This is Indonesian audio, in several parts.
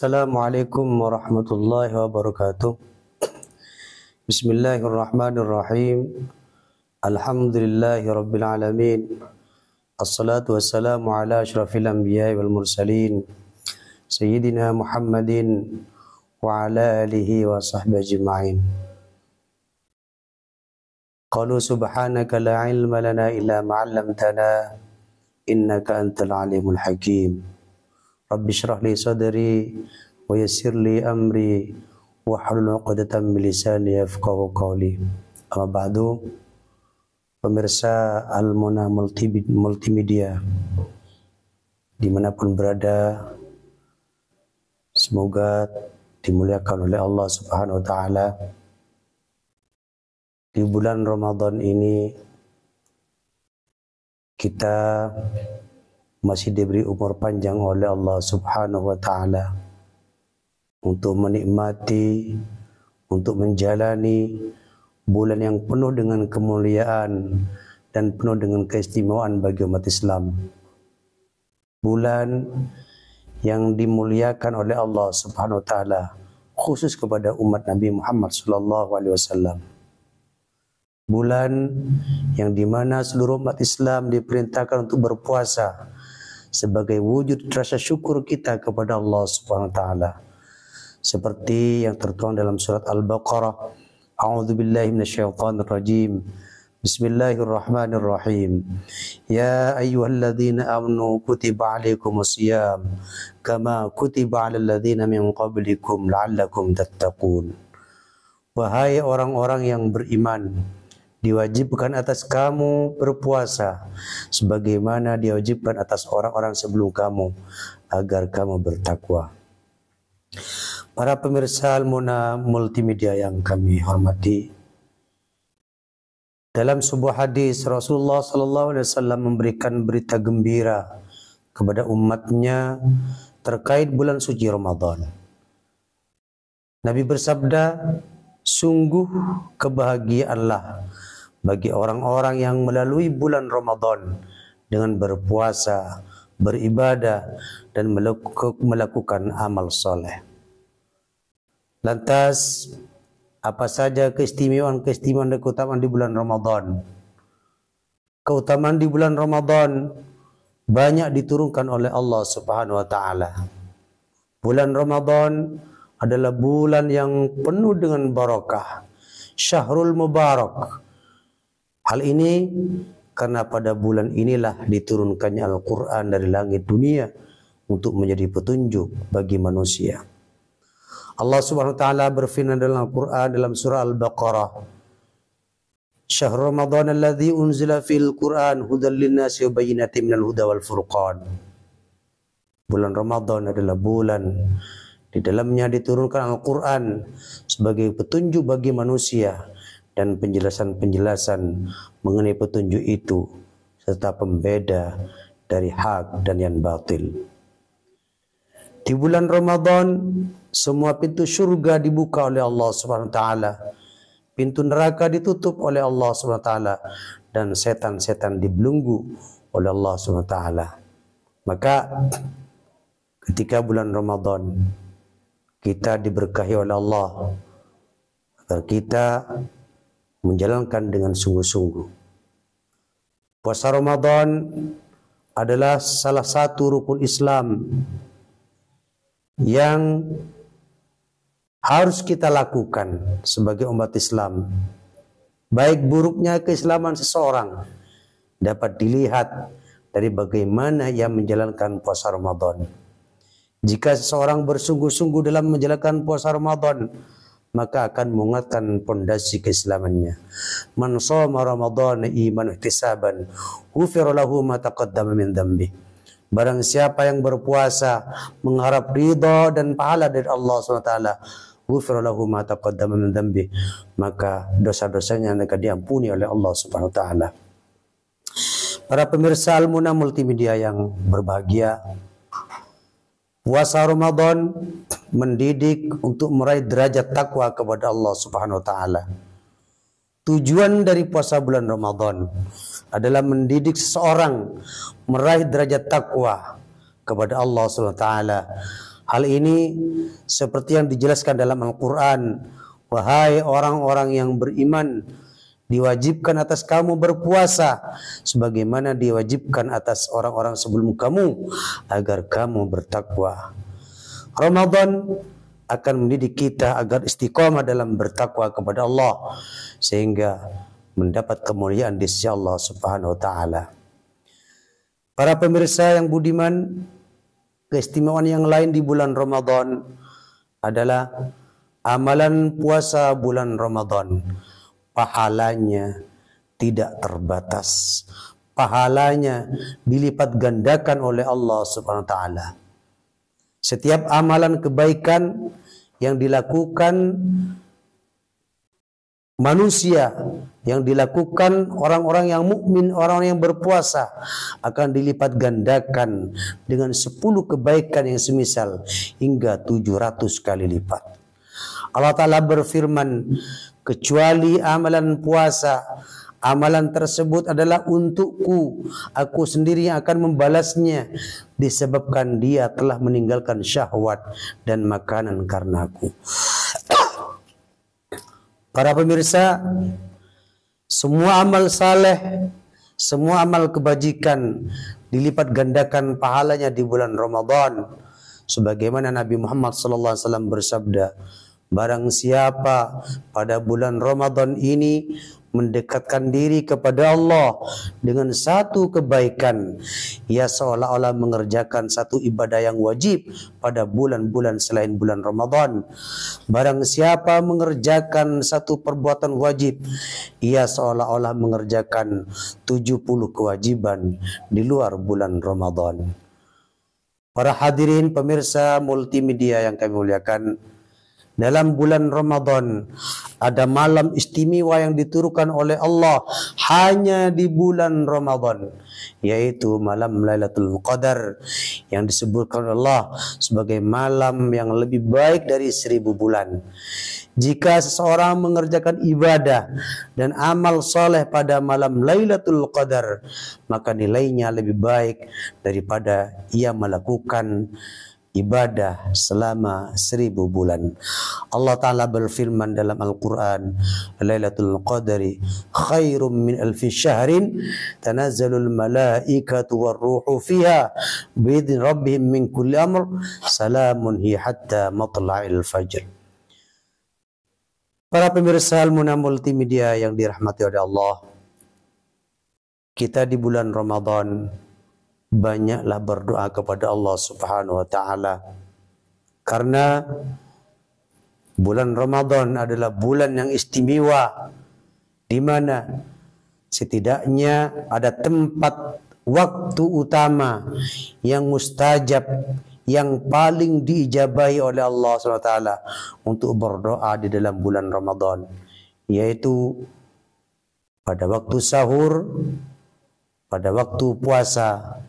Assalamualaikum warahmatullahi wabarakatuh. Bismillahirrahmanirrahim. Alhamdulillahi rabbil alamin. Assalatu wassalamu ala asyrafil anbiya'i wal mursalin Sayyidina Muhammadin wa ala alihi wa sahbihi ajma'in. Qalu subhanaka la ilma lana illa ma 'allamtana innaka antal alimul hakim. Rabbi shrah li sadri wa yassir li amri wa hlul 'uqdatam min lisani yafqahu qawli. Amma ba'du. Pemirsa Al-Muna Multimedia dimanapun berada, semoga dimuliakan oleh Allah Subhanahu wa ta'ala. Di bulan Ramadan ini kita masih diberi umur panjang oleh Allah Subhanahu wa ta'ala untuk menikmati, untuk menjalani bulan yang penuh dengan kemuliaan dan penuh dengan keistimewaan bagi umat Islam. Bulan yang dimuliakan oleh Allah Subhanahu wa ta'ala khusus kepada umat Nabi Muhammad sallallahu alaihi wasallam. Bulan yang dimana seluruh umat Islam diperintahkan untuk berpuasa sebagai wujud rasa syukur kita kepada Allah Subhanahu wa ta'ala. Seperti yang tertuang dalam surat Al-Baqarah, A'udzubillahi minasyaitonir rajim. Bismillahirrahmanirrahim. Ya ayyuhalladzina amanu kutiba 'alaikumusiyam kama kutiba 'alal ladzina min qablikum la'allakum tattaqun. Wahai orang-orang yang beriman, diwajibkan atas kamu berpuasa sebagaimana diwajibkan atas orang-orang sebelum kamu agar kamu bertakwa. Para pemirsa Al-Muna Multimedia yang kami hormati, dalam sebuah hadis Rasulullah SAW memberikan berita gembira kepada umatnya terkait bulan suci Ramadan. Nabi bersabda, sungguh kebahagiaanlah bagi orang-orang yang melalui bulan Ramadan dengan berpuasa, beribadah, dan melakukan amal soleh. Lantas, apa saja keistimewaan-keistimewaan dan keutamaan di bulan Ramadan? Keutamaan di bulan Ramadan banyak diturunkan oleh Allah Subhanahu wa ta'ala. Bulan Ramadan adalah bulan yang penuh dengan barakah, Syahrul Mubarak. Hal ini karena pada bulan inilah diturunkannya Al-Quran dari langit dunia untuk menjadi petunjuk bagi manusia. Allah Subhanahu wa ta'ala berfirman dalam Al-Quran dalam surah Al-Baqarah, Syahrul Ramadan alladzi unzila fil Quran hudal linnasi wa bayyinatin minal huda wal furqan. Bulan Ramadan adalah bulan di dalamnya diturunkan Al-Quran sebagai petunjuk bagi manusia dan penjelasan-penjelasan mengenai petunjuk itu serta pembeda dari hak dan yang batil. Di bulan Ramadan semua pintu surga dibuka oleh Allah Subhanahu wa ta'ala. Pintu neraka ditutup oleh Allah Subhanahu wa ta'ala dan setan-setan dibelenggu oleh Allah Subhanahu wa ta'ala. Maka ketika bulan Ramadan kita diberkahi oleh Allah agar kita menjalankan dengan sungguh-sungguh. Puasa Ramadan adalah salah satu rukun Islam yang harus kita lakukan sebagai umat Islam. Baik buruknya keislaman seseorang dapat dilihat dari bagaimana ia menjalankan puasa Ramadan. Jika seseorang bersungguh-sungguh dalam menjalankan puasa Ramadan, maka akan menguatkan pondasi keislamannya. Man shoma Ramadan imanan ihtisaban ghufira lahu ma taqaddama min dhanbi. Barang siapa yang berpuasa mengharap ridha dan pahala dari Allah SWT, ghufira lahu ma taqaddama min dhanbi, maka dosa-dosanya akan diampuni oleh Allah Subhanahu wa taala. Para pemirsa Al-Muna Multimedia yang berbahagia, puasa Ramadan mendidik untuk meraih derajat takwa kepada Allah Subhanahu wa taala. Tujuan dari puasa bulan Ramadan adalah mendidik seseorang meraih derajat takwa kepada Allah SWT. Hal ini seperti yang dijelaskan dalam Al-Quran, wahai orang-orang yang beriman, diwajibkan atas kamu berpuasa sebagaimana diwajibkan atas orang-orang sebelum kamu agar kamu bertakwa. Ramadan akan mendidik kita agar istiqomah dalam bertakwa kepada Allah sehingga mendapat kemuliaan di sisi Allah Subhanahu wa taala. Para pemirsa yang budiman, keistimewaan yang lain di bulan Ramadan adalah amalan puasa bulan Ramadan. Pahalanya tidak terbatas. Pahalanya dilipat gandakan oleh Allah Subhanahu wa taala. Setiap amalan kebaikan yang dilakukan manusia, yang dilakukan orang-orang yang mukmin, orang-orang yang berpuasa, akan dilipat gandakan dengan 10 kebaikan yang semisal hingga 700 kali lipat. Allah Ta'ala berfirman, kecuali amalan puasa, amalan tersebut adalah untukku, aku sendiri yang akan membalasnya, disebabkan dia telah meninggalkan syahwat dan makanan karena aku. Para pemirsa, semua amal saleh, semua amal kebajikan dilipat gandakan pahalanya di bulan Ramadan. Sebagaimana Nabi Muhammad SAW bersabda, barang siapa pada bulan Ramadan ini mendekatkan diri kepada Allah dengan satu kebaikan, ia seolah-olah mengerjakan satu ibadah yang wajib pada bulan-bulan selain bulan Ramadan. Barang siapa mengerjakan satu perbuatan wajib, ia seolah-olah mengerjakan 70 kewajiban di luar bulan Ramadan. Para hadirin pemirsa multimedia yang kami muliakan, dalam bulan Ramadan ada malam istimewa yang diturunkan oleh Allah hanya di bulan Ramadan, yaitu malam Lailatul Qadar yang disebutkan Allah sebagai malam yang lebih baik dari 1000 bulan. Jika seseorang mengerjakan ibadah dan amal soleh pada malam Lailatul Qadar, maka nilainya lebih baik daripada ia melakukan ibadah selama 1000 bulan. Allah Ta'ala berfirman dalam Al-Quran, Lailatul Qadri khairum min alfi syahrin tanazzalul malaikatu warruhu fiha biidzni rabbihim min kulli amr salamun hi hatta matla'il fajr. Para pemirsa Al-Muna Multimedia yang dirahmati oleh Allah, kita di bulan Ramadan banyaklah berdoa kepada Allah Subhanahu wa taala, karena bulan Ramadan adalah bulan yang istimewa di mana setidaknya ada tempat waktu utama yang mustajab, yang paling diijabahi oleh Allah Subhanahu wa taala untuk berdoa di dalam bulan Ramadan, yaitu pada waktu sahur, pada waktu puasa,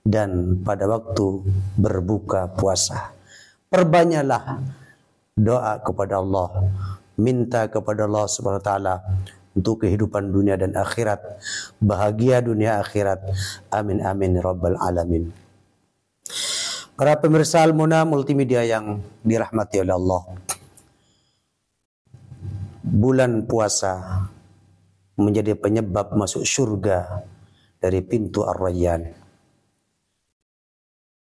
dan pada waktu berbuka puasa. Perbanyaklah doa kepada Allah, minta kepada Allah Subhanahu wa taala untuk kehidupan dunia dan akhirat, bahagia dunia akhirat. Amin amin rabbal alamin. Para pemirsa Al-Muna Multimedia yang dirahmati oleh Allah, bulan puasa menjadi penyebab masuk surga dari pintu Ar-Rayyan.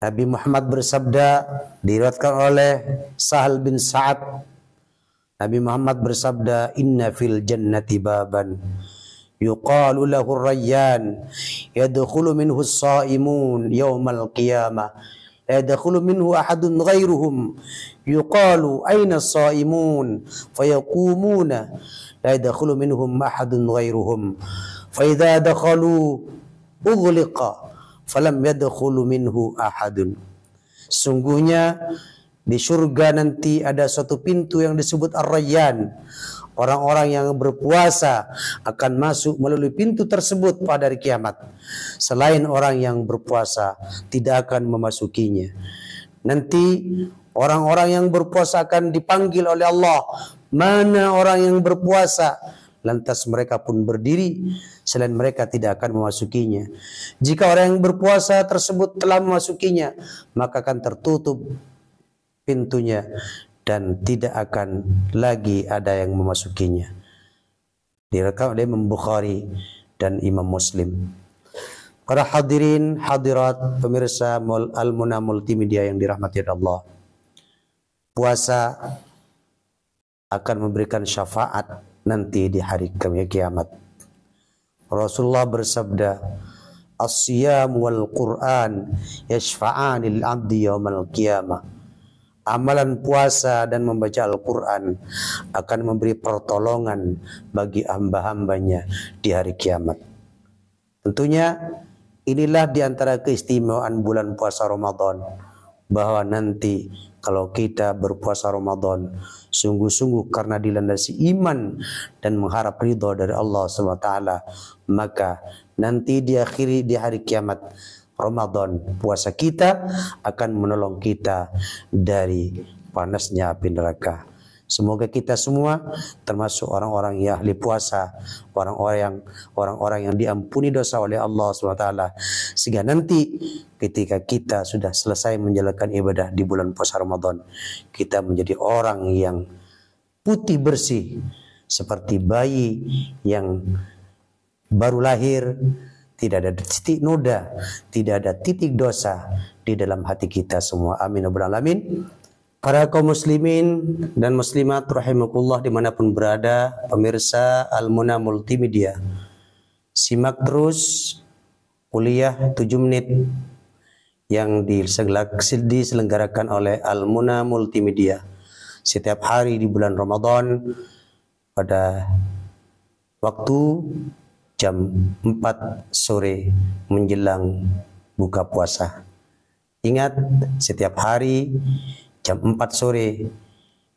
Nabi Muhammad bersabda, diriwayatkan oleh Sahal bin Sa'ad, Nabi Muhammad bersabda, inna fil jannati baban yuqalu lahu Ar-Rayyan yadkhulu minhu as-sa'imun yawmal qiyamah la yadkhulu minhu ahadun ghairuhum yuqalu aina as-sa'imun fayaqumuna la yadkhulu minhum ahadun ghairuhum fa idza dakhalu ughliqa falam yadkhulu minhu ahadun. Sungguhnya di surga nanti ada suatu pintu yang disebut Ar-Rayyan. Orang-orang yang berpuasa akan masuk melalui pintu tersebut pada hari kiamat. Selain orang yang berpuasa tidak akan memasukinya. Nanti orang-orang yang berpuasa akan dipanggil oleh Allah, mana orang yang berpuasa? Lantas mereka pun berdiri, selain mereka tidak akan memasukinya. Jika orang yang berpuasa tersebut telah memasukinya, maka akan tertutup pintunya dan tidak akan lagi ada yang memasukinya. Direkam oleh Imam Bukhari dan Imam Muslim. Para hadirin hadirat pemirsa Al-Muna Multimedia yang dirahmati Allah, puasa akan memberikan syafaat nanti di hari kiamat. Rasulullah bersabda, as-siyam wal Qur'an yashfa'an lil 'abdi yaumal qiyamah. Amalan puasa dan membaca Al-Quran akan memberi pertolongan bagi hamba-hambanya di hari kiamat. Tentunya inilah diantara keistimewaan bulan puasa Ramadan, bahwa nanti kalau kita berpuasa Ramadan sungguh-sungguh karena dilandasi iman dan mengharap ridho dari Allah SWT, maka nanti diakhiri di hari kiamat Ramadan, puasa kita akan menolong kita dari panasnya api neraka. Semoga kita semua termasuk orang-orang yang ahli puasa, orang-orang yang diampuni dosa oleh Allah SWT, sehingga nanti ketika kita sudah selesai menjalankan ibadah di bulan puasa Ramadan, kita menjadi orang yang putih bersih seperti bayi yang baru lahir. Tidak ada titik noda, tidak ada titik dosa di dalam hati kita semua. Amin ya rabbal alamin. Para kaum muslimin dan muslimat rahimakumullah dimanapun berada, pemirsa Al-Muna Multimedia, simak terus kuliah 7 menit yang diselenggarakan oleh Al-Muna Multimedia setiap hari di bulan Ramadan pada waktu jam 4 sore menjelang buka puasa. Ingat, setiap hari jam 4 sore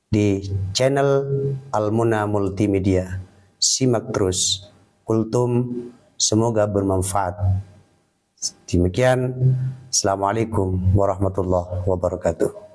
di channel Al-Muna Multimedia. Simak terus. Kultum, semoga bermanfaat. Demikian, Assalamualaikum warahmatullahi wabarakatuh.